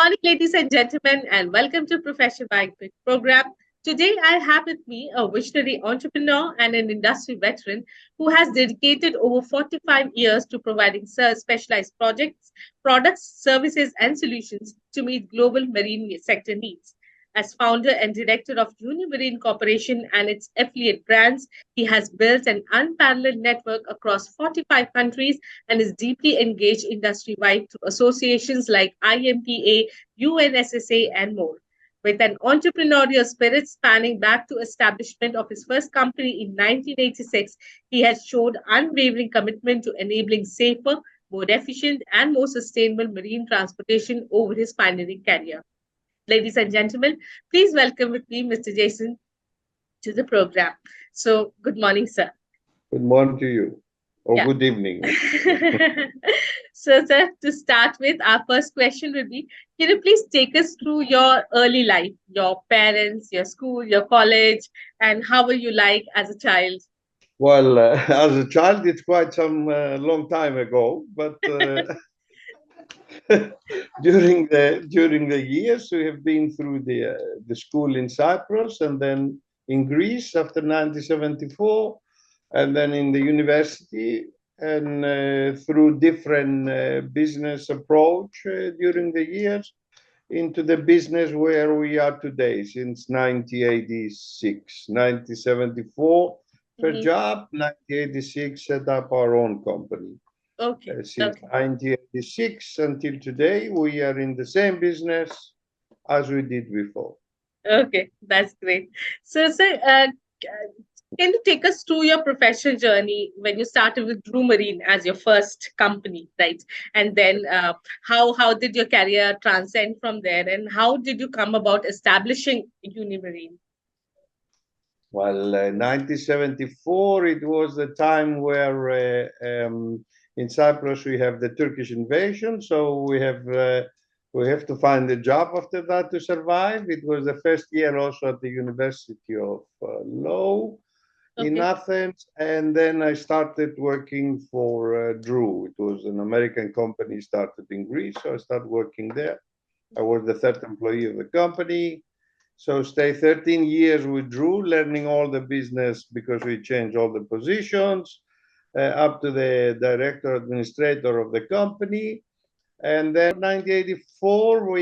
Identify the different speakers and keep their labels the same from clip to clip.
Speaker 1: morning, ladies and gentlemen, and welcome to Professional Biography program. Today, I have with me a visionary entrepreneur and an industry veteran who has dedicated over 45 years to providing specialized products, services, and solutions to meet global marine sector needs. As founder and director of Unimarine Corporation and its affiliate brands, he has built an unparalleled network across 45 countries and is deeply engaged industry-wide through associations like IMPA, UNSSA, and more. With an entrepreneurial spirit spanning back to establishment of his first company in 1986, he has showed unwavering commitment to enabling safer, more efficient, and more sustainable marine transportation over his pioneering career. Ladies and gentlemen, please welcome with me Mr. Jason to the program. So, good morning, sir.
Speaker 2: Good morning to you, or
Speaker 1: Yeah.
Speaker 2: good evening, I should say.
Speaker 1: So, sir, to start with, our first question would be, can you please take us through your early life, your parents, your school, your college, and how were you like as a child?
Speaker 2: Well, as a child, it's quite some long time ago, but during the years, we have been through the school in Cyprus, and then in Greece after 1974, and then in the university, and through different business approach during the years into the business where we are today since 1986, 1974 first
Speaker 1: Mhm.
Speaker 2: job, 1986 set up our own company.
Speaker 1: Okay,
Speaker 2: Since
Speaker 1: okay,
Speaker 2: 1986 until today, we are in the same business as we did before.
Speaker 1: okay, that's great. So, sir, can you take us through your professional journey when you started with Drew Marine as your first company, right? And then how did your career transcend from there, and how did you come about establishing Unimarine?
Speaker 2: Well, 1974, it was the time where in Cyprus we have the Turkish invasion, so we have to find a job after that to survive. It was the first year also at the University of Law in
Speaker 1: Okay,
Speaker 2: Athens, and then I started working for Drew. It was an American company started in Greece, so I started working there. I was the third employee of the company. So stay 13 years with Drew, learning all the business because we changed all the positions, up to the director administrator of the company. And then 1984,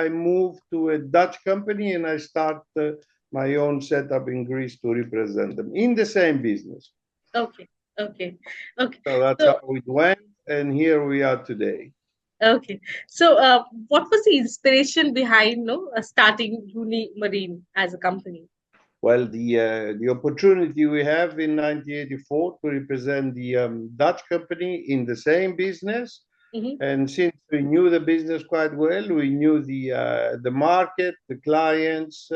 Speaker 2: I moved to a Dutch company and I started my own setup in Greece to represent them in the same business.
Speaker 1: okay, okay, okay.
Speaker 2: So that's
Speaker 1: So,
Speaker 2: how it went, and here we are today.
Speaker 1: okay. So, what was the inspiration behind starting Unimarine as a company?
Speaker 2: Well, the opportunity we have in 1984 to represent the Dutch company in the same business,
Speaker 1: Mm-hmm.
Speaker 2: and since we knew the business quite well, we knew the market, the clients.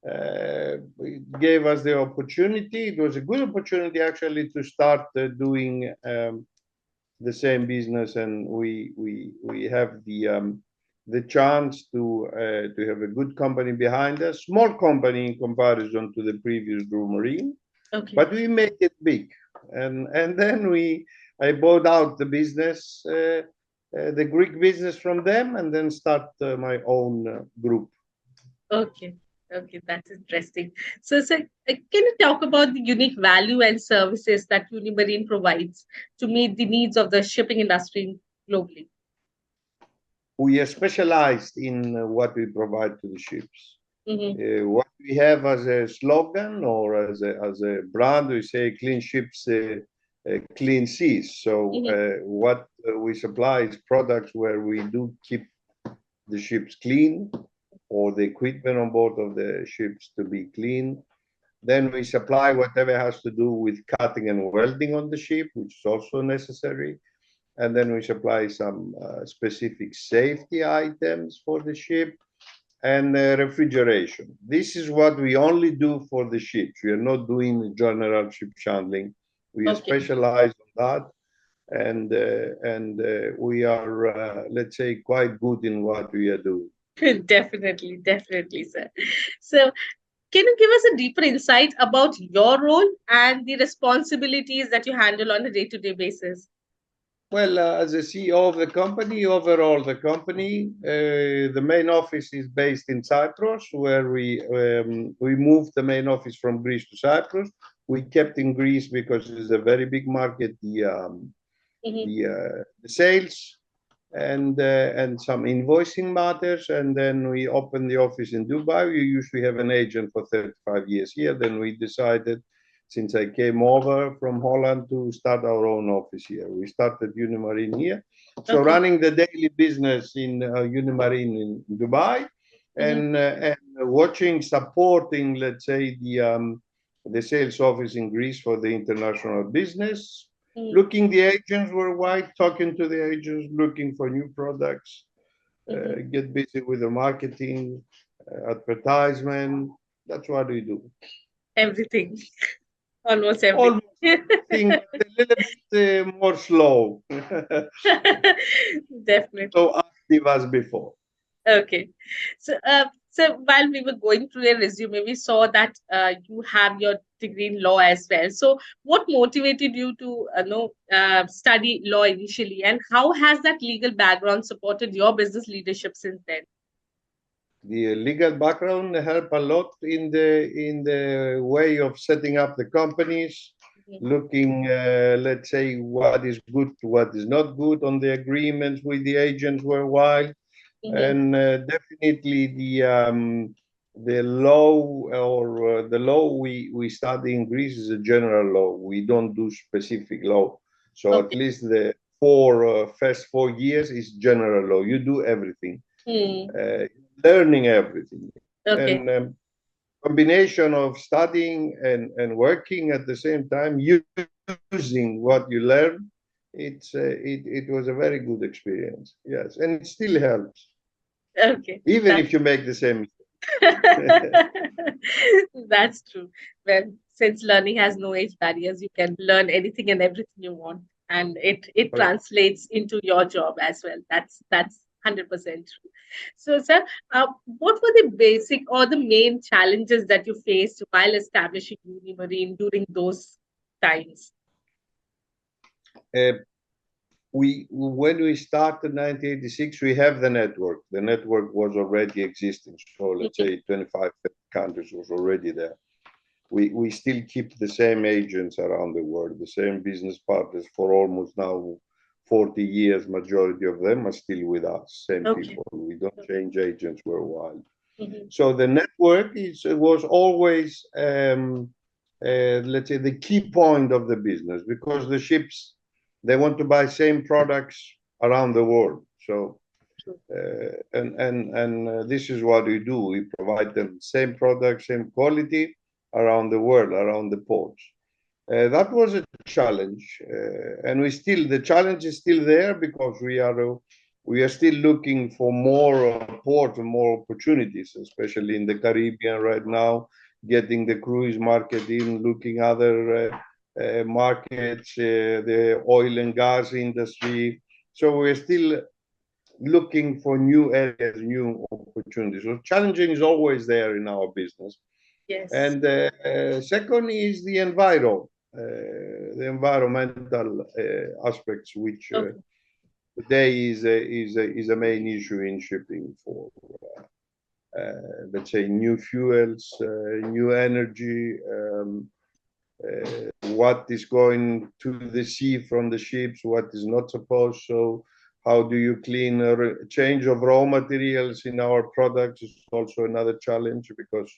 Speaker 2: It gave us the opportunity. It was a good opportunity actually to start doing the same business, and we have the chance to have a good company behind us. Small company in comparison to the previous Drew Marine,
Speaker 1: Okay.
Speaker 2: but we made it big. And then I bought out the business, the Greek business from them, and then start my own group.
Speaker 1: Okay. Okay, that's interesting. So, can you talk about the unique value and services that Unimarine provides to meet the needs of the shipping industry globally?
Speaker 2: We are specialized in what we provide to the ships.
Speaker 1: Mm-hmm.
Speaker 2: What we have as a slogan or as a brand, we say clean ships, clean seas. So
Speaker 1: Mm-hmm.
Speaker 2: what we supply is products where we do keep the ships clean or the equipment on board of the ships to be clean. Then we supply whatever has to do with cutting and welding on the ship, which is also necessary. And then we supply some specific safety items for the ship and refrigeration. This is what we only do for the ships. We are not doing general ship handling. We are
Speaker 1: Okay.
Speaker 2: specialized on that, and we are, let's say, quite good in what we are doing.
Speaker 1: Definitely, definitely, sir. So, can you give us a deeper insight about your role and the responsibilities that you handle on a day-to-day basis?
Speaker 2: Well, as a CEO of the company, overall, the main office is based in Cyprus, where we moved the main office from Greece to Cyprus. We kept in Greece because it's a very big market.
Speaker 1: Mhm,
Speaker 2: The sales and some invoicing matters, and then we opened the office in Dubai. We usually have an agent for 35 years here. Then we decided, since I came over from Holland, to start our own office here. We started Unimarine here. So
Speaker 1: okay.
Speaker 2: running the daily business in Unimarine in Dubai,
Speaker 1: Mhm,
Speaker 2: and watching, supporting, let's say, the sales office in Greece for the international business,
Speaker 1: mhm,
Speaker 2: looking the agents worldwide, talking to the agents, looking for new products,
Speaker 1: mhm.
Speaker 2: get busy with the marketing, advertisement. That's what we do.
Speaker 1: Everything, almost everything.
Speaker 2: Almost everything, but a little bit more slow.
Speaker 1: Definitely.
Speaker 2: So active as before.
Speaker 1: Okay. So while we were going through your resume, we saw that you have your degree in law as well. So what motivated you to study law initially, and how has that legal background supported your business leadership since then?
Speaker 2: The legal background help a lot in the way of setting up the companies,
Speaker 1: Mhm,
Speaker 2: looking, let's say, what is good, what is not good on the agreements with the agents worldwide.
Speaker 1: mhm.
Speaker 2: And definitely the law, or the law we study in Greece is a general law. We don't do specific law. So at
Speaker 1: Okay.
Speaker 2: least the first 4 years is general law. You do everything,
Speaker 1: Hmm.
Speaker 2: uh, learning everything,
Speaker 1: Okay.
Speaker 2: and combination of studying and working at the same time, using what you learn. It was a very good experience. Yes, and it still helps
Speaker 1: Okay.
Speaker 2: even if you make the same mistake.
Speaker 1: That's true. Well, since learning has no age barriers, you can learn anything and everything you want, and it translates into your job as well. That's 100% true. So, sir, what were the basic or the main challenges that you faced while establishing Unimarine during those times?
Speaker 2: Uh, we when we started 1986, we have the network. The network was already existing. So let's
Speaker 1: Mhm.
Speaker 2: say 25 countries was already there. We still keep the same agents around the world, the same business partners for almost now 40 years. Majority of them are still with us, same
Speaker 1: Okay.
Speaker 2: people. We don't change agents worldwide.
Speaker 1: Mhm.
Speaker 2: So the network was always, let's say, the key point of the business, because the ships, they want to buy same products around the world. So
Speaker 1: True.
Speaker 2: this is what we do. We provide them same product, same quality around the world, around the ports. That was a challenge, and the challenge is still there, because we are still looking for more ports and more opportunities, especially in the Caribbean right now, getting the cruise market in, looking other markets, the oil and gas industry. So we're still looking for new areas, new opportunities. So challenging is always there in our business.
Speaker 1: Yes.
Speaker 2: And second is the environmental aspects, which
Speaker 1: Okay.
Speaker 2: today is a main issue in shipping for, let's say, new fuels, new energy, what is going to the sea from the ships, what is not supposed. So how do you clean change of raw materials in our products is also another challenge, because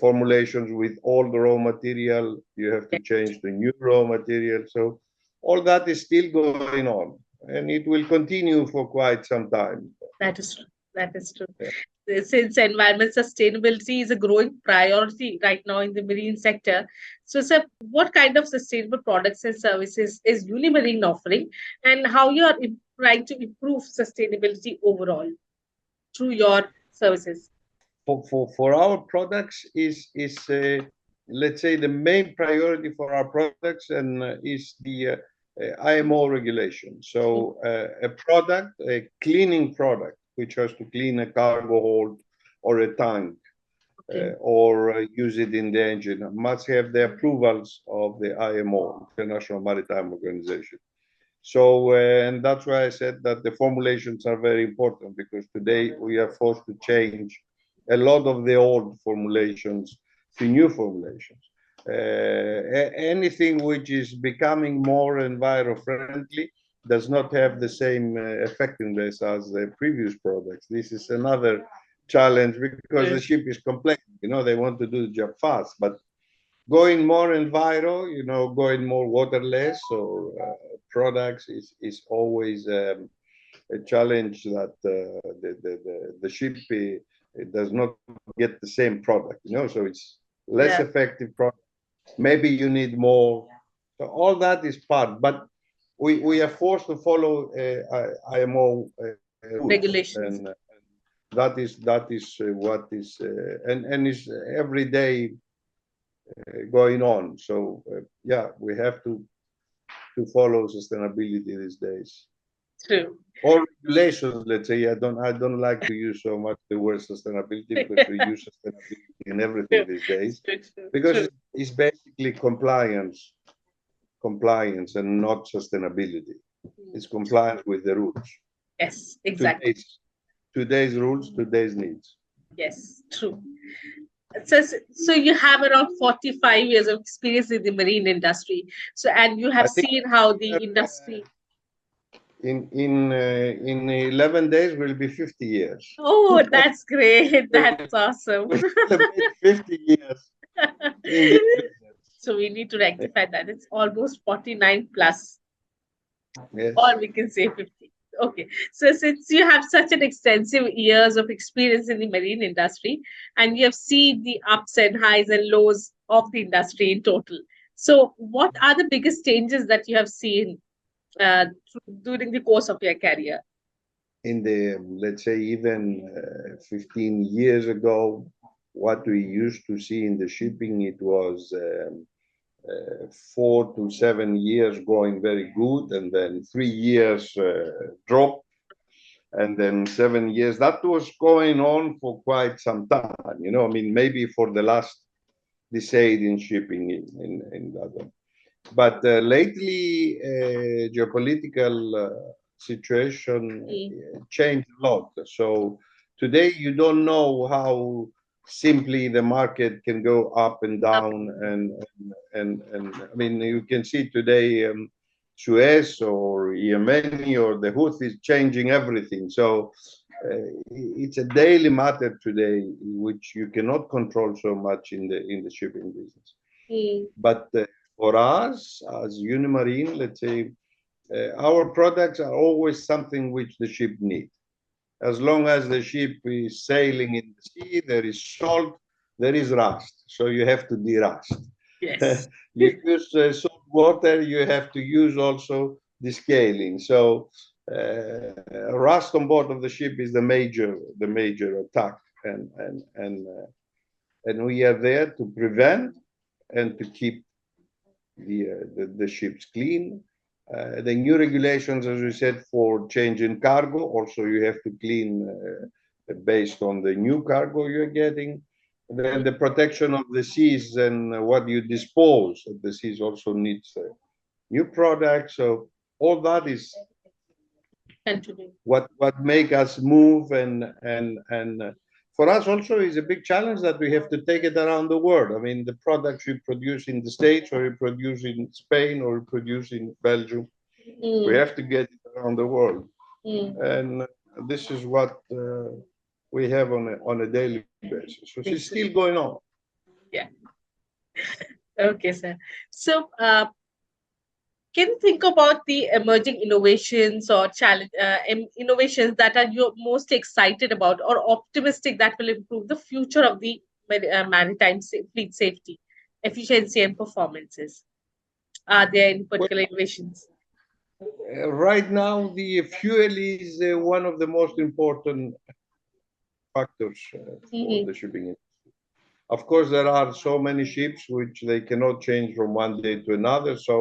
Speaker 2: formulations with old raw material, you have to change the new raw material. So all that is still going on, and it will continue for quite some time.
Speaker 1: That is true. That is true.
Speaker 2: Yeah.
Speaker 1: Since environment sustainability is a growing priority right now in the marine sector. So, sir, what kind of sustainable products and services is Unimarine offering, and how you are trying to improve sustainability overall through your services?
Speaker 2: For our products is let's say, the main priority for our products, and is the IMO regulation.
Speaker 1: Mm.
Speaker 2: So a cleaning product, which has to clean a cargo hold or a tank,
Speaker 1: Okay.
Speaker 2: or use it in the engine, must have the approvals of the IMO, International Maritime Organization. So, and that's why I said that the formulations are very important, because today we are forced to change a lot of the old formulations to new formulations. Anything which is becoming more enviro-friendly does not have the same effectiveness as the previous products. This is another challenge, because the ship is complex. You know, they want to do the job fast, but going more enviro, going more waterless or products is always a challenge, that the ship it does not get the same product, so it's less
Speaker 1: Yeah.
Speaker 2: effective product. Maybe you need more. So all that is part, but we are forced to follow IMO rules,
Speaker 1: Regulations.
Speaker 2: and that is what is and is every day going on. So yeah, we have to follow sustainability these days.
Speaker 1: True.
Speaker 2: Or regulations, let's say. I don't like to use so much the word sustainability, because we use sustainability in everything
Speaker 1: True.
Speaker 2: these days,
Speaker 1: True. True.
Speaker 2: because
Speaker 1: True.
Speaker 2: it's basically compliance and not sustainability. It's compliance with the rules.
Speaker 1: Yes, exactly.
Speaker 2: Today's rules, today's needs.
Speaker 1: Yes, true. So you have around 45 years of experience in the marine industry. So, and you have
Speaker 2: I think
Speaker 1: seen how the industry.
Speaker 2: in 11 days will be 50 years.
Speaker 1: Oh, that's great.
Speaker 2: we
Speaker 1: That's awesome.
Speaker 2: we celebrate 50 years in this business.
Speaker 1: So we need to rectify that. It's almost 49 plus, or
Speaker 2: Yes.
Speaker 1: we can say 50. Okay. So since you have such an extensive years of experience in the marine industry, and you have seen the ups and highs and lows of the industry in total. So what are the biggest changes that you have seen uh, during the course of your career?
Speaker 2: In the, let's say, even 15 years ago, what we used to see in the shipping, it was 4 to 7 years going very good, and then 3 years drop, and then 7 years. That was going on for quite some time. I mean, maybe for the last decade in shipping in that one. But lately, geopolitical situation changed a lot. So today, you don't know how simply the market can go up and down, and I mean, you can see today Suez or Yemeni or the Houthis changing everything. So it's a daily matter today, which you cannot control so much in the shipping business.
Speaker 1: Mm.
Speaker 2: But for us as Unimarine, let's say, our products are always something which the ship needs. As long as the ship is sailing in the sea, there is salt, there is rust. So you have to de-rust.
Speaker 1: Yes.
Speaker 2: You use salt water, you have to use also the scaling. So rust on board of the ship is the major attack, and we are there to prevent and to keep the ships clean. The new regulations, as we said, for changing cargo, also you have to clean based on the new cargo you're getting. Then the protection of the seas and what you dispose of the seas also needs new products. So all that is
Speaker 1: Continue.
Speaker 2: what make us move, and for us also is a big challenge that we have to take it around the world. I mean, the products we produce in the States, or we produce in Spain, or we produce in Belgium, we
Speaker 1: Mm.
Speaker 2: have to get it around the world,
Speaker 1: Mm.
Speaker 2: and this is what we have on a daily basis. So it's
Speaker 1: Makes
Speaker 2: still
Speaker 1: sense.
Speaker 2: going on.
Speaker 1: Yeah. Okay, sir. So, can you think about the emerging innovations or challenge innovations that are you most excited about or optimistic that will improve the future of the maritime fleet safety, efficiency, and performances? Are there any
Speaker 2: Well,
Speaker 1: particular innovations?
Speaker 2: right now the fuel is one of the most important factors for
Speaker 1: Mhm.
Speaker 2: the shipping industry. Of course, there are so many ships which they cannot change from one day to another, so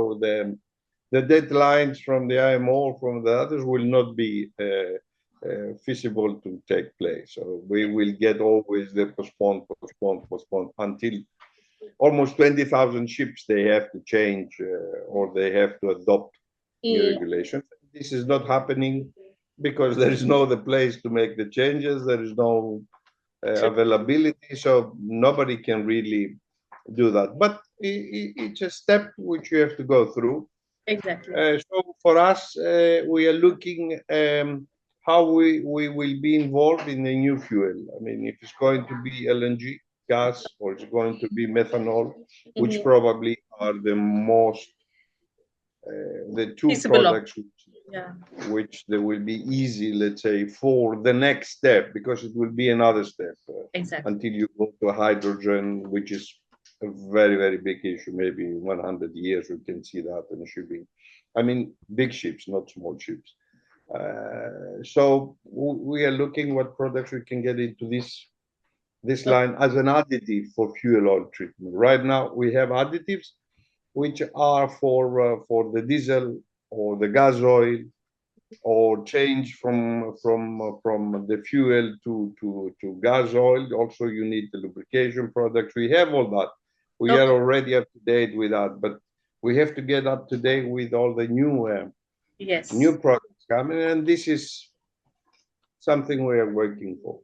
Speaker 2: the deadlines from the IMO or from the others will not be feasible to take place. So we will get always the postpone until almost 20,000 ships they have to change or they have to adopt new
Speaker 1: Mm,
Speaker 2: regulations. This is not happening because there is no the place to make the changes. There is no
Speaker 1: true.
Speaker 2: availability, so nobody can really do that. But it's a step which you have to go through.
Speaker 1: Exactly.
Speaker 2: So for us, we are looking how we will be involved in the new fuel. I mean, if it's going to be LNG gas or it's going to be methanol, which
Speaker 1: Hmm.
Speaker 2: probably are the most the two
Speaker 1: Feasible
Speaker 2: products
Speaker 1: option. Yeah,
Speaker 2: which they will be easy, let's say, for the next step, because it will be another step
Speaker 1: exactly.
Speaker 2: until you go to hydrogen, which is a very, very big issue. Maybe in 100 years we can see that in shipping. I mean, big ships, not small ships. So we are looking what products we can get into this
Speaker 1: Okay.
Speaker 2: line as an additive for fuel oil treatment. Right now we have additives which are for the diesel or the gas oil or change from the fuel to gas oil. Also, you need the lubrication products. We have all that. We are
Speaker 1: Okay.
Speaker 2: already up to date with that, but we have to get up to date with all the new
Speaker 1: Yes.
Speaker 2: products coming, and this is something we are working for.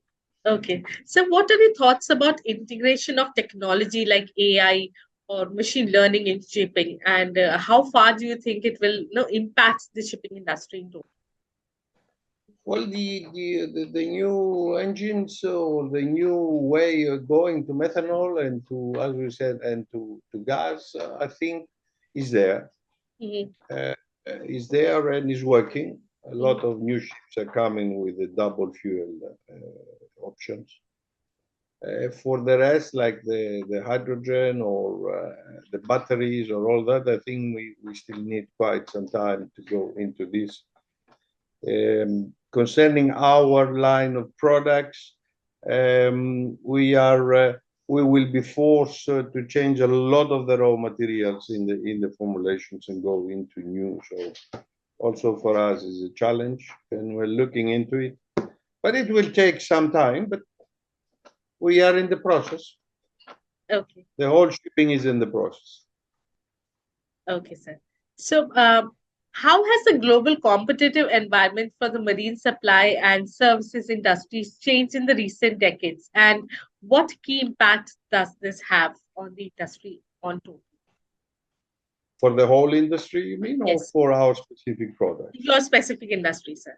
Speaker 1: Okay. So, what are your thoughts about integration of technology like AI or machine learning in shipping, and how far do you think it will, impact the shipping industry in total?
Speaker 2: Well, the new engines or the new way of going to methanol and to, as we said, and to gas, I think is there.
Speaker 1: Hmm.
Speaker 2: uh, is there and is working. A
Speaker 1: Hmm.
Speaker 2: lot of new ships are coming with the double fuel options. For the rest, like the hydrogen or the batteries or all that, I think we still need quite some time to go into this. Concerning our line of products, we will be forced to change a lot of the raw materials in the formulations and go into new. So also for us is a challenge, and we're looking into it. But it will take some time, but we are in the process.
Speaker 1: Okay.
Speaker 2: The whole shipping is in the process.
Speaker 1: Okay, sir. So, how has the global competitive environment for the marine supply and services industries changed in the recent decades? And what key impact does this have on the industry on total?
Speaker 2: For the whole industry, you mean, or
Speaker 1: Yes,
Speaker 2: for our specific products?
Speaker 1: your specific industry, sir.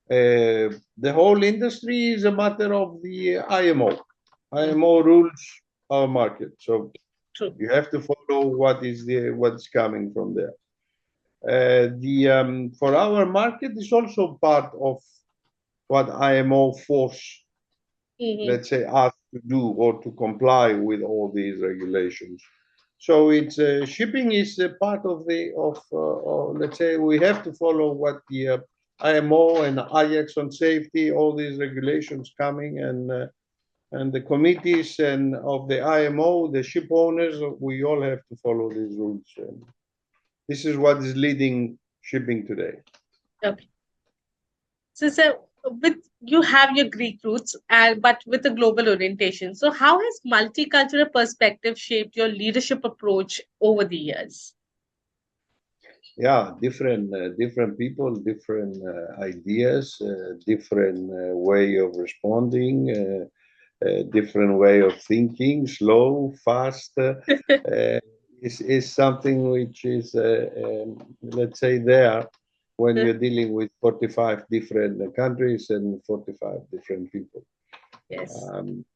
Speaker 2: The whole industry is a matter of the IMO.
Speaker 1: Mhm.
Speaker 2: IMO rules our market, so
Speaker 1: True.
Speaker 2: you have to follow what's coming from there. The For our market is also part of what IMO force,
Speaker 1: Hmm.
Speaker 2: let's say, us to do or to comply with all these regulations. So it's shipping is a part of let's say we have to follow what the IMO and IX on safety, all these regulations coming, and the committees and of the IMO, the ship owners, we all have to follow these rules. And this is what is leading shipping today.
Speaker 1: Okay. So, sir, with you have your Greek roots, and but with a global orientation. So, how has multicultural perspective shaped your leadership approach over the years?
Speaker 2: Yeah, different people, different ideas, different way of responding, different way of thinking, slow, fast. Is something which is, let's say, there when you're dealing with 45 different countries and 45 different people.
Speaker 1: Yes.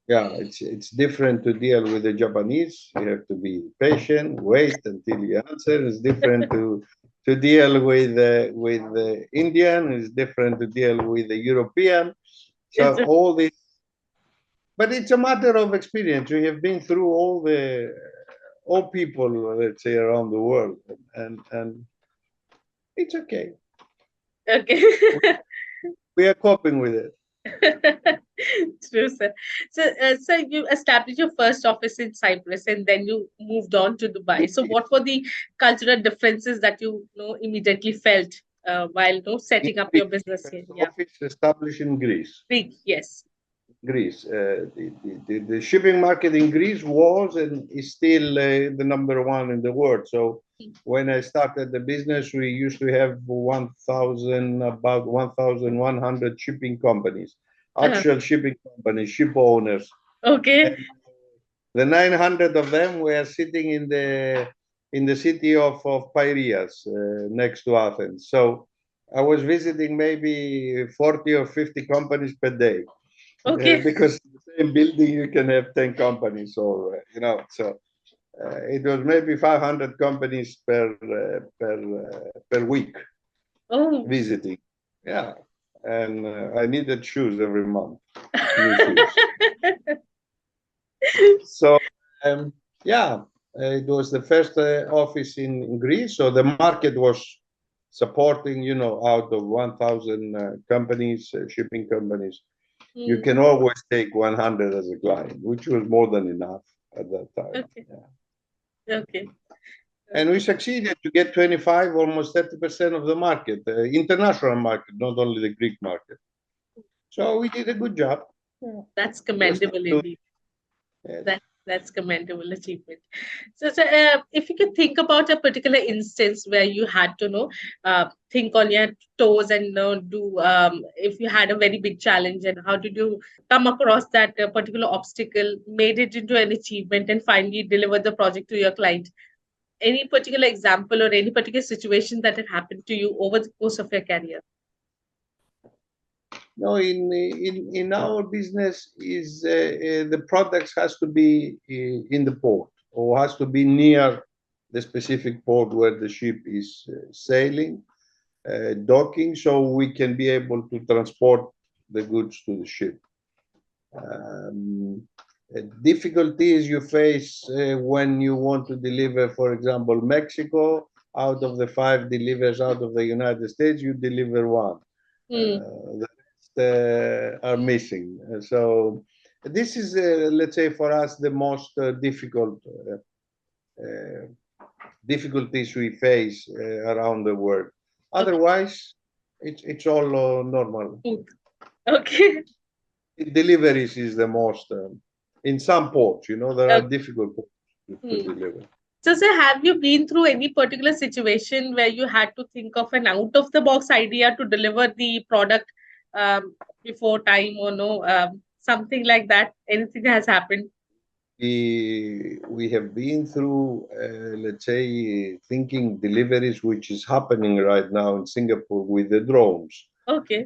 Speaker 2: Yeah, it's different to deal with the Japanese. You have to be patient, wait until you answer. It's different to deal with the Indian. It's different to deal with the European. So
Speaker 1: It's
Speaker 2: all this, but it's a matter of experience. We have been through all people, let's say, around the world, and it's okay.
Speaker 1: okay.
Speaker 2: We are coping with it.
Speaker 1: True, sir. So you established your first office in Cyprus, and then you moved on to Dubai. So, what were the cultural differences that immediately felt while
Speaker 2: In
Speaker 1: setting up your
Speaker 2: Greece,
Speaker 1: business here?
Speaker 2: first
Speaker 1: Yeah,
Speaker 2: office established in Greece.
Speaker 1: Greek. Yes.
Speaker 2: Greece. The shipping market in Greece was and is still the number one in the world. So when I started the business, we used to have 1,000, about 1,100 shipping companies,
Speaker 1: Uh-huh.
Speaker 2: actual shipping companies, ship owners.
Speaker 1: Okay.
Speaker 2: And the 900 of them were sitting in the city of Piraeus, next to Athens. So I was visiting maybe 40 or 50 companies per day,
Speaker 1: Okay.
Speaker 2: because in the same building you can have 10 companies, or so it was maybe 500 companies per week
Speaker 1: Oh.
Speaker 2: visiting. Yeah, and I needed shoes every month, new shoes. So yeah, it was the first office in Greece. So the market was supporting, out of 1,000 companies, shipping companies, you
Speaker 1: Hmm.
Speaker 2: can always take 100 as a client, which was more than enough at that time.
Speaker 1: Okay.
Speaker 2: Yeah.
Speaker 1: Okay.
Speaker 2: And we
Speaker 1: Okay.
Speaker 2: succeeded to get 25, almost 30% of the market, international market, not only the Greek market. So we did a good job. Yeah.
Speaker 1: That's
Speaker 2: We're still
Speaker 1: commendable
Speaker 2: doing
Speaker 1: indeed.
Speaker 2: it.
Speaker 1: That's commendable achievement. So, if you could think about a particular instance where you had to know, think on your toes and do, if you had a very big challenge, and how did you come across that particular obstacle, made it into an achievement, and finally delivered the project to your client? Any particular example or any particular situation that had happened to you over the course of your career?
Speaker 2: No, in our business is the products has to be in the port, or has to be near the specific port where the ship is sailing, docking, so we can be able to transport the goods to the ship. Um, Difficulties you face when you want to deliver, for example, Mexico. Out of the five delivers out of the United States, you deliver one.
Speaker 1: Hmm.
Speaker 2: The rest are missing. So this is, let's say, for us the most difficult uh, difficulties we face around the world.
Speaker 1: Okay.
Speaker 2: Otherwise, it's all normal.
Speaker 1: Good. Okay.
Speaker 2: Deliveries is the most in some ports. There are
Speaker 1: Okay.
Speaker 2: difficult ports to
Speaker 1: Hmm.
Speaker 2: deliver.
Speaker 1: So, sir, have you been through any particular situation where you had to think of an out of the box idea to deliver the product before time, or no, something like that? Anything has happened?
Speaker 2: We have been through, let's say, thinking deliveries, which is happening right now in Singapore with the drones.
Speaker 1: Okay.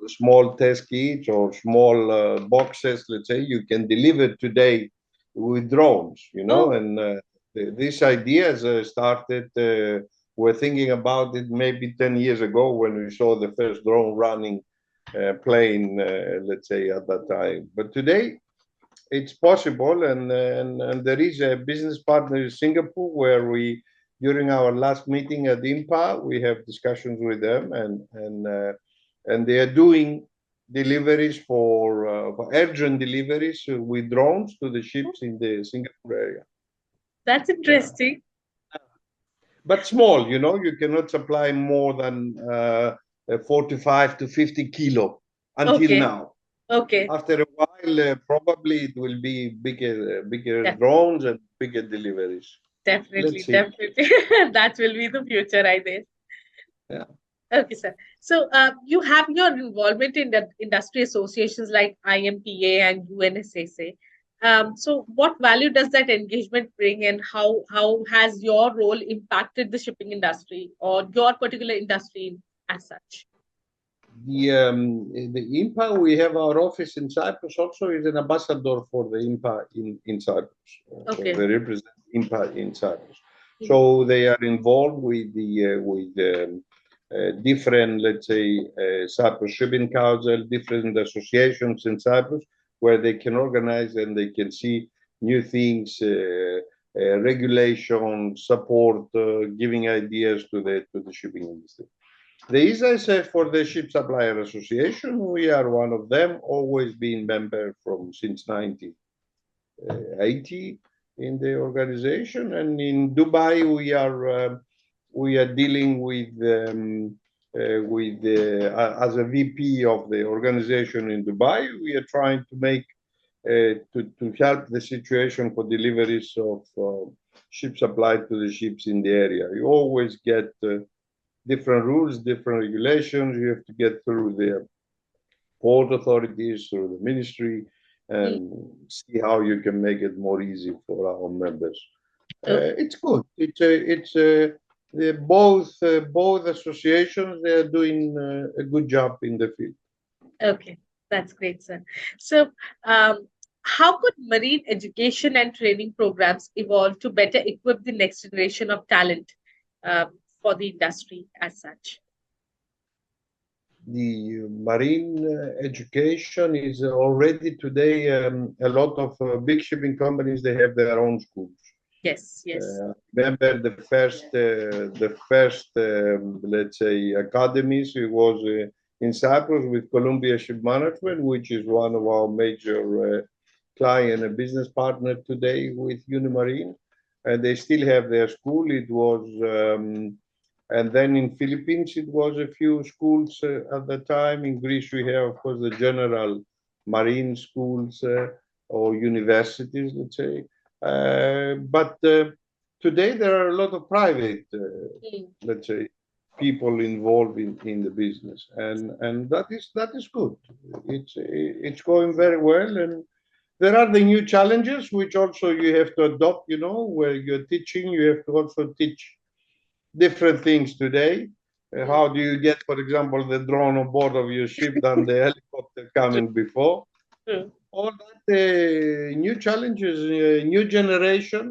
Speaker 2: Small test kits or small boxes, let's say, you can deliver today with drones,
Speaker 1: Oh,
Speaker 2: and this ideas started, we're thinking about it maybe 10 years ago when we saw the first drone running plane, let's say, at that time. But today, it's possible, and there is a business partner in Singapore where we, during our last meeting at IMPA, we have discussions with them, and they are doing deliveries for urgent deliveries with drones to the ships in the Singapore area.
Speaker 1: that's
Speaker 2: Yeah,
Speaker 1: interesting.
Speaker 2: but small, you cannot supply more than 45 to 50 kilo until
Speaker 1: Okay.
Speaker 2: now.
Speaker 1: Okay.
Speaker 2: After a while, probably it will be bigger
Speaker 1: Yeah,
Speaker 2: drones and bigger deliveries. Let's
Speaker 1: definitely.
Speaker 2: see.
Speaker 1: Definitely. That will be the future, I think.
Speaker 2: Yeah.
Speaker 1: Okay, sir. So, you have your involvement in the industry associations like IMPA and UNSSA. So, what value does that engagement bring, and how has your role impacted the shipping industry or your particular industry as such?
Speaker 2: The IMPA, we have our office in Cyprus also is an ambassador for the IMPA in Cyprus. So
Speaker 1: Okay.
Speaker 2: they represent IMPA in Cyprus.
Speaker 1: Hmm.
Speaker 2: So they are involved with the different, let's say, Cyprus Shipping Council, different associations in Cyprus, where they can organize and they can see new things, regulation, support, giving ideas to the shipping industry. The ISA for the Ship Supplier Association, we are one of them, always been member from since 1980 in the organization. And in Dubai, we are dealing with as a VP of the organization in Dubai. We are trying to make to help the situation for deliveries ships applied to the ships in the area. You always get different rules, different regulations. You have to get through the port authorities, through the ministry,
Speaker 1: Mm.
Speaker 2: and see how you can make it more easy for our members.
Speaker 1: Okay.
Speaker 2: It's good. Both associations, they are doing a good job in the field.
Speaker 1: Okay, that's great, sir. So, how could marine education and training programs evolve to better equip the next generation of talent for the industry as such?
Speaker 2: The marine education is already today a lot of big shipping companies, they have their own schools.
Speaker 1: Yes, yes.
Speaker 2: Remember the first let's say academies, it was in Cyprus with Columbia Ship Management, which is one of our major client and business partner today with Unimarine, and they still have their school. It was and then in Philippines, it was a few schools at the time. In Greece, we have, of course, the general marine schools or universities, let's say. But today, there are a lot of private,
Speaker 1: Mm.
Speaker 2: let's say, people involved in the business, and that is good. It's going very well, and there are the new challenges which also you have to adopt. Where you're teaching, you have to also teach different things today.
Speaker 1: Mm.
Speaker 2: How do you get, for example, the drone on board of your ship than the helicopter
Speaker 1: True,
Speaker 2: coming before?
Speaker 1: true.
Speaker 2: All that new challenges, new generation.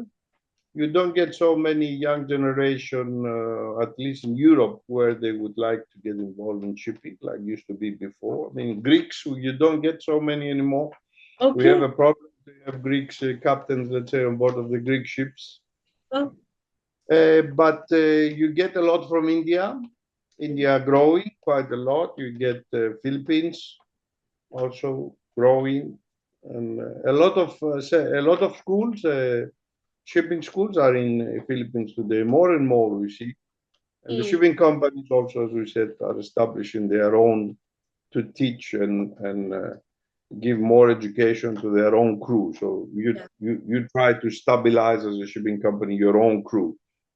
Speaker 2: You don't get so many young generation, at least in Europe, where they would like to get involved in shipping like used to be before. I mean, Greeks, you don't get so many anymore. We have
Speaker 1: Okay.
Speaker 2: a problem. We have Greeks captains, let's say, on board of the Greek ships.
Speaker 1: Oh,
Speaker 2: But you get a lot from India. India growing quite a lot. You get Philippines also growing, and a lot of schools, shipping schools are in Philippines today. More and more we see, and the
Speaker 1: mm.
Speaker 2: shipping companies also, as we said, are establishing their own to teach and give more education to their own crew. So you
Speaker 1: Yeah.
Speaker 2: you you try to stabilize as a shipping company your own crew,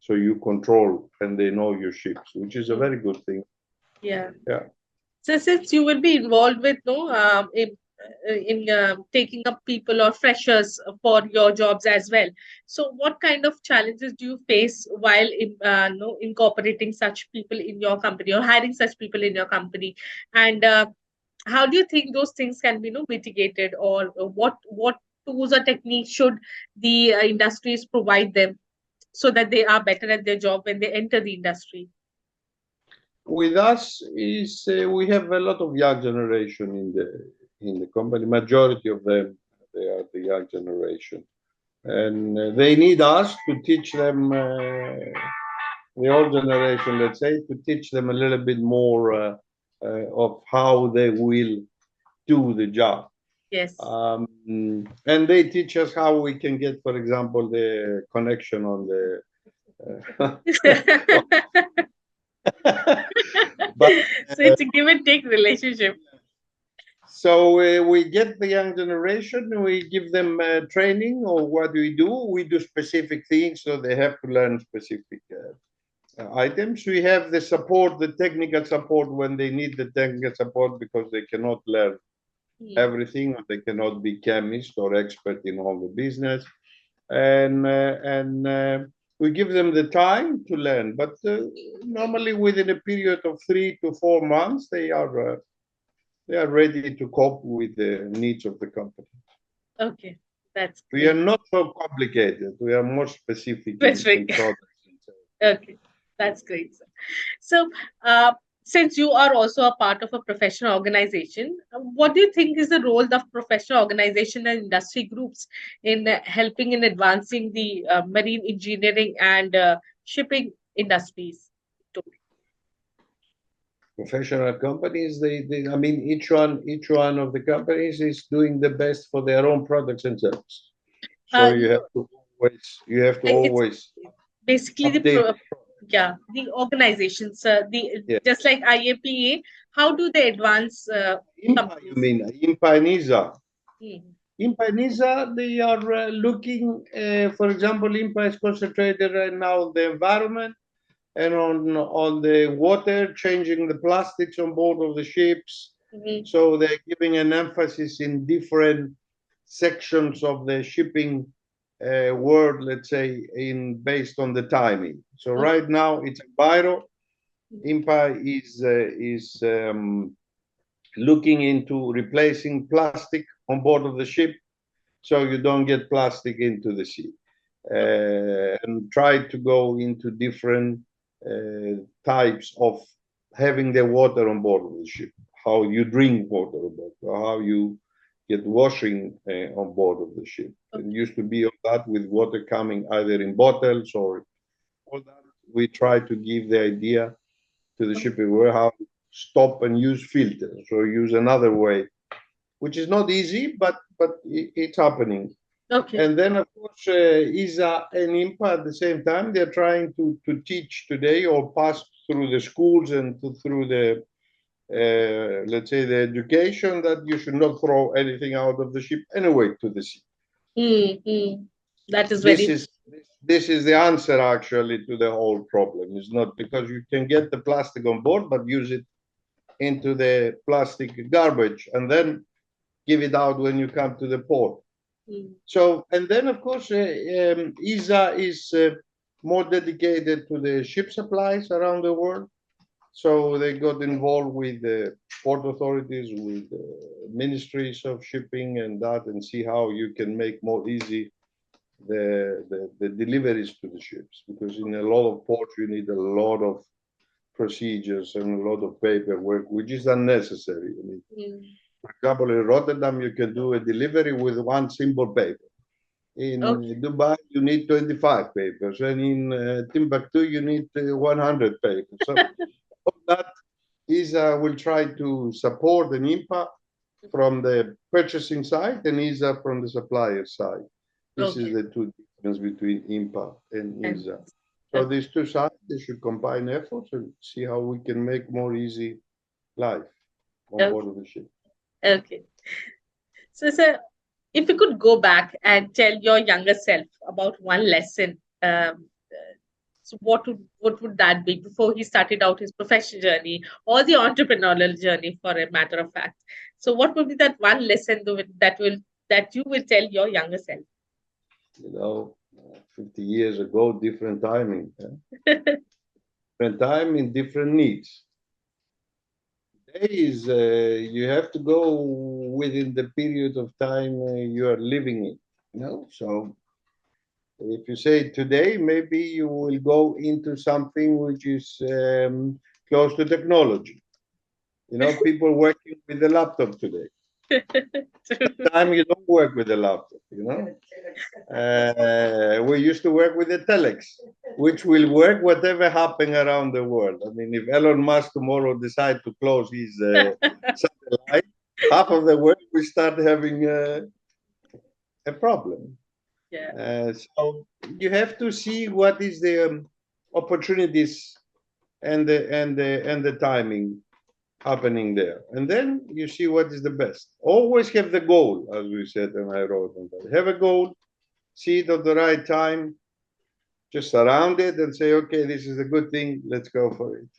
Speaker 2: so you control and they know your ships, which is a
Speaker 1: Mm.
Speaker 2: very good thing.
Speaker 1: Yeah.
Speaker 2: Yeah.
Speaker 1: So since you will be involved with no in taking up people or freshers for your jobs as well. So what kind of challenges do you face while no, incorporating such people in your company or hiring such people in your company? And how do you think those things can be mitigated, or what tools or techniques should the industries provide them so that they are better at their job when they enter the industry?
Speaker 2: With us is we have a lot of young generation in the company. Majority of them, they are the young generation, and they need us to teach them. The old generation, let's say, to teach them a little bit more of how they will do the job.
Speaker 1: Yes.
Speaker 2: And they teach us how we can get, for example, the connection on the. But
Speaker 1: So it's a give and take relationship.
Speaker 2: so we get the young generation, we give them training, or what do we do? We do specific things, so they have to learn specific items. We have the support, the technical support when they need the technical support because they cannot learn
Speaker 1: Mm.
Speaker 2: everything, or they cannot be chemist or expert in all the business. And we give them the time to learn, but normally within a period of 3 to 4 months, they are ready to cope with the needs of the company.
Speaker 1: Okay, that's
Speaker 2: We are
Speaker 1: great.
Speaker 2: not so complicated. We are more specific in
Speaker 1: Perfect.
Speaker 2: products.
Speaker 1: Okay, that's great, sir. So, since you are also a part of a professional organization, what do you think is the role of professional organization and industry groups in helping in advancing the marine engineering and shipping industries?
Speaker 2: Professional companies, I mean, each one of the companies is doing the best for their own products and services. So you
Speaker 1: No,
Speaker 2: have to
Speaker 1: it's
Speaker 2: always
Speaker 1: basically
Speaker 2: update.
Speaker 1: yeah, the organizations, the
Speaker 2: Yeah.
Speaker 1: just like IAPA. How do they advance
Speaker 2: IMPA, you
Speaker 1: companies?
Speaker 2: mean IMPA and ISA?
Speaker 1: Hmm.
Speaker 2: IMPA and ISA, they are looking, for example, IMPA is concentrated right now on the environment and on the water, changing the plastics on board of the ships.
Speaker 1: Mhm.
Speaker 2: So they're giving an emphasis in different sections of the shipping world, let's say, in based on the timing. So
Speaker 1: Okay.
Speaker 2: right now it's Biro. IMPA is looking into replacing plastic on board of the ship, so you don't get plastic into the sea, and try to go into different types of having the water on board of the ship, how you drink water on board, or how you get washing on board of the ship. It used to be all that with water coming either in bottles or all that. We try to give the idea to the shipping warehouse, stop and use filters or use another way, which is not easy, but it's happening.
Speaker 1: Okay.
Speaker 2: And then, of course, ISA and IMPA at the same time, they're trying to teach today or pass through the schools and through the, let's say, the education that you should not throw anything out of the ship anyway to the sea.
Speaker 1: Mm-hmm. That is
Speaker 2: This
Speaker 1: very
Speaker 2: is this is the answer actually to the whole problem. It's not because you can get the plastic on board, but use it into the plastic garbage and then give it out when you come to the port.
Speaker 1: mm,
Speaker 2: So, and then of course, ISA is more dedicated to the ship supplies around the world. So they got involved with the port authorities, with the ministries of shipping and that, and see how you can make more easy the deliveries to the ships. Because in a lot of ports, you need a lot of procedures and a lot of paperwork, which is unnecessary. I mean,
Speaker 1: mm.
Speaker 2: for example, in Rotterdam, you can do a delivery with one simple paper. In
Speaker 1: Okay.
Speaker 2: Dubai, you need 25 papers, and in Timbuktu, you need 100 papers. So all that is will try to support an impact from the purchasing side and ISA from the supplier side. This is
Speaker 1: Okay.
Speaker 2: the two difference between IMPA and
Speaker 1: And
Speaker 2: ISA. So
Speaker 1: okay.
Speaker 2: these two sides, they should combine efforts and see how we can make more easy life on
Speaker 1: Okay.
Speaker 2: board of the ship.
Speaker 1: Okay. So, sir, if you could go back and tell your younger self about one lesson, so what would that be before he started out his professional journey or the entrepreneurial journey, for a matter of fact? So, what would be that one lesson that you will tell your younger self?
Speaker 2: You know, 50 years ago, different timing, different time in different needs. Is you have to go within the period of time you are living in. You know, so if you say today, maybe you will go into something which is close to technology. You know, people working with the laptop today. Time you don't work with the laptop. You know, we used to work with the telex, which will work whatever happen around the world. I mean, if Elon Musk tomorrow decide to close his satellite, half of the world will start having a problem.
Speaker 1: Yeah.
Speaker 2: So you have to see what is the opportunities and the timing happening there, and then you see what is the best. Always have the goal, as we said, and I wrote on that. Have a goal, see it at the right time, just surround it, and say, okay, this is a good thing. Let's go for it.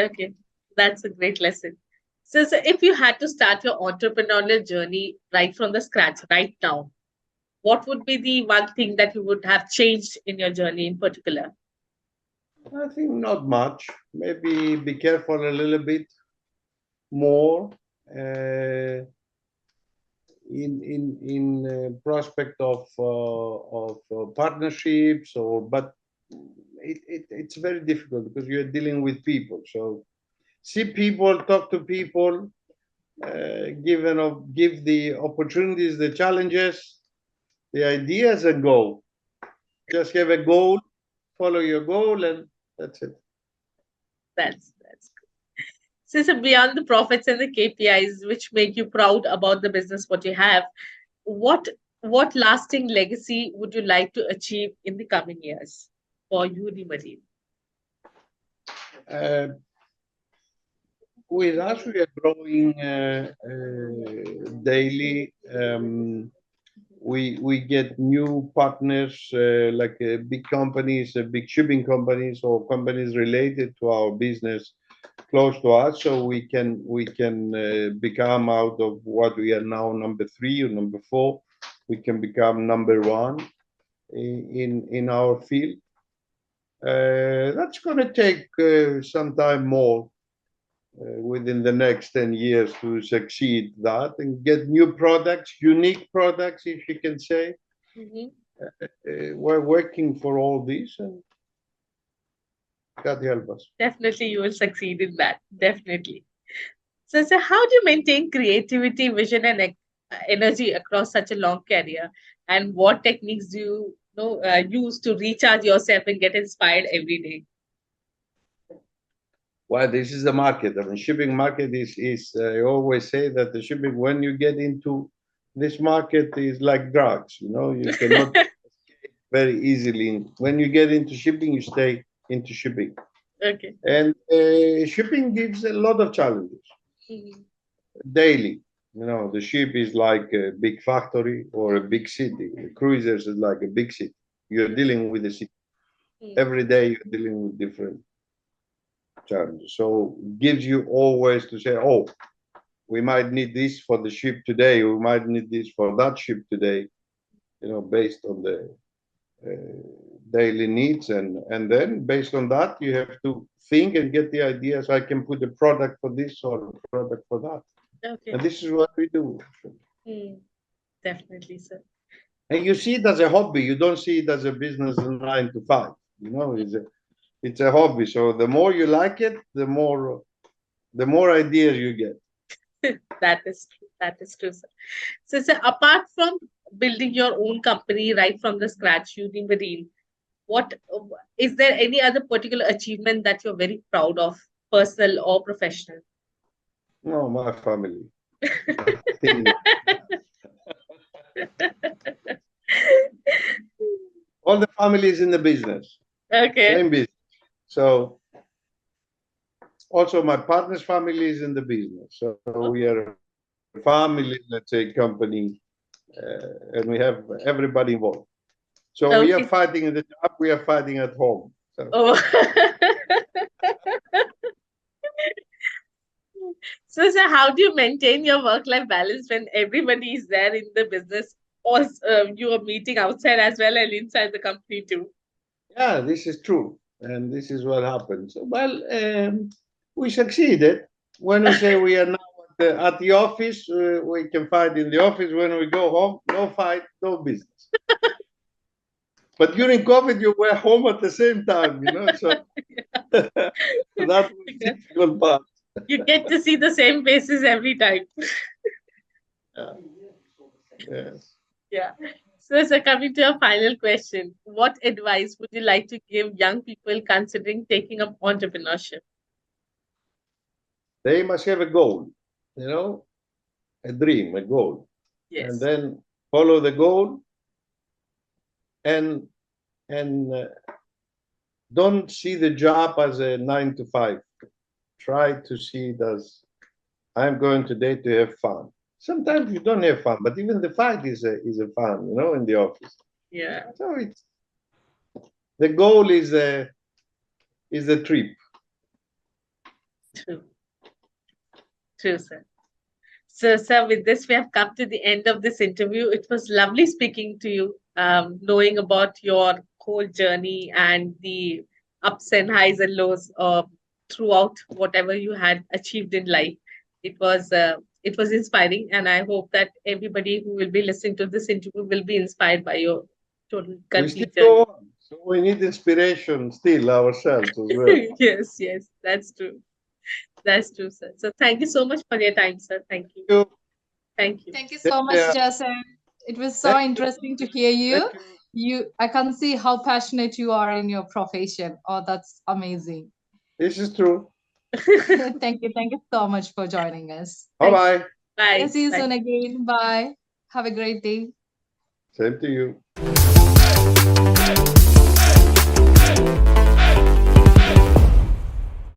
Speaker 1: Okay. That's a great lesson. So, if you had to start your entrepreneurial journey right from the scratch, right now, what would be the one thing that you would have changed in your journey in particular?
Speaker 2: I think not much. Maybe be careful a little bit more. Uh, in prospect of partnerships or but it's very difficult because you're dealing with people, so see people, talk to people, give the opportunities, the challenges, the ideas, and go. Just have a goal, follow your goal, and that's it.
Speaker 1: That's so beyond the profits and the KPIs, which make you proud about the business what you have, what what lasting legacy would you like to achieve in the coming years for Unimarine?
Speaker 2: uh, with us, we are growing daily. We get new partners like big companies, big shipping companies, or companies related to our business close to us, so we can become out of what we are now number 3 or number 4. We can become number 1 in our field. That's going to take some time more within the next 10 years to succeed that and get new products, unique products, if you can say.
Speaker 1: Mhm.
Speaker 2: We're working for all these, and God help us.
Speaker 1: Definitely, you will succeed in that. Definitely. So, how do you maintain creativity, vision, and energy across such a long career? And what techniques do you use to recharge yourself and get inspired every day?
Speaker 2: Well, this is the market. I mean, shipping market is I always say that the shipping, when you get into this market, is like drugs. You cannot very easily. When you get into shipping, you stay into shipping.
Speaker 1: Okay.
Speaker 2: And shipping gives a lot of challenges
Speaker 1: Mhm.
Speaker 2: daily. The ship is like a big factory or a big city. The cruisers is like a big city. You're dealing with the city.
Speaker 1: Mm.
Speaker 2: Every day you're dealing with different challenges. So it gives you always to say, oh, we might need this for the ship today. We might need this for that ship today, based on the daily needs. And then based on that, you have to think and get the ideas. I can put a product for this or a product for that.
Speaker 1: Okay.
Speaker 2: And this is what we do.
Speaker 1: Mm. Definitely, sir.
Speaker 2: And you see it as a hobby. You don't see it as a business 9 to 5. It's a hobby. So the more you like it, the more ideas you get.
Speaker 1: That is true. That is true, sir. So, apart from building your own company right from the scratch, Unimarine, what is there any other particular achievement that you're very proud of, personal or professional?
Speaker 2: No, my family. Nothing. All the families in the business,
Speaker 1: Okay.
Speaker 2: same business. So also my partner's family is in the business. So we
Speaker 1: Oh,
Speaker 2: are a family, let's say, company, and we have everybody involved. So we are
Speaker 1: okay.
Speaker 2: fighting in the job, we are fighting at home. So
Speaker 1: Oh. So, how do you maintain your work-life balance when everybody is there in the business, or you are meeting outside as well and inside the company too?
Speaker 2: yeah, this is true, and this is what happens. Well, we succeeded. When we say we are now at the office, we can fight in the office. When we go home, no fight, no business. But during COVID, you were home at the same time. So that was
Speaker 1: Because
Speaker 2: difficult part.
Speaker 1: you get to see the same faces every time.
Speaker 2: Yeah. Yes.
Speaker 1: Yeah. So, coming to a final question, what advice would you like to give young people considering taking up entrepreneurship?
Speaker 2: They must have a goal, you know, a dream, a goal, and
Speaker 1: Yes.
Speaker 2: then follow the goal, and don't see the job as a 9 to 5. Try to see it as I'm going today to have fun. Sometimes you don't have fun, but even the fight is a fun, in the office.
Speaker 1: Yeah.
Speaker 2: So it's the goal is a trip.
Speaker 1: True. True, sir. So, sir, with this, we have come to the end of this interview. It was lovely speaking to you, knowing about your whole journey and the ups and highs and lows throughout whatever you had achieved in life. It was inspiring, and I hope that everybody who will be listening to this interview will be inspired by your total
Speaker 2: We still
Speaker 1: complete journey.
Speaker 2: go on, so we need inspiration still ourselves as well.
Speaker 1: Yes, yes, that's true. That's true, sir. So, thank you so much for your time, sir. Thank you.
Speaker 2: You
Speaker 1: Thank you.
Speaker 3: Thank you
Speaker 2: take
Speaker 3: so much,
Speaker 2: care.
Speaker 3: Jason. It was so
Speaker 2: Thank you.
Speaker 3: interesting to hear
Speaker 2: Thank
Speaker 3: you.
Speaker 2: you.
Speaker 3: I can see how passionate you are in your profession. Oh, that's amazing.
Speaker 2: This is true.
Speaker 3: Thank you. Thank you so much for joining us.
Speaker 2: Bye bye.
Speaker 3: Yeah,
Speaker 1: Bye.
Speaker 3: see you
Speaker 1: Bye.
Speaker 3: soon again. Bye. Have a great day.
Speaker 2: Same to you.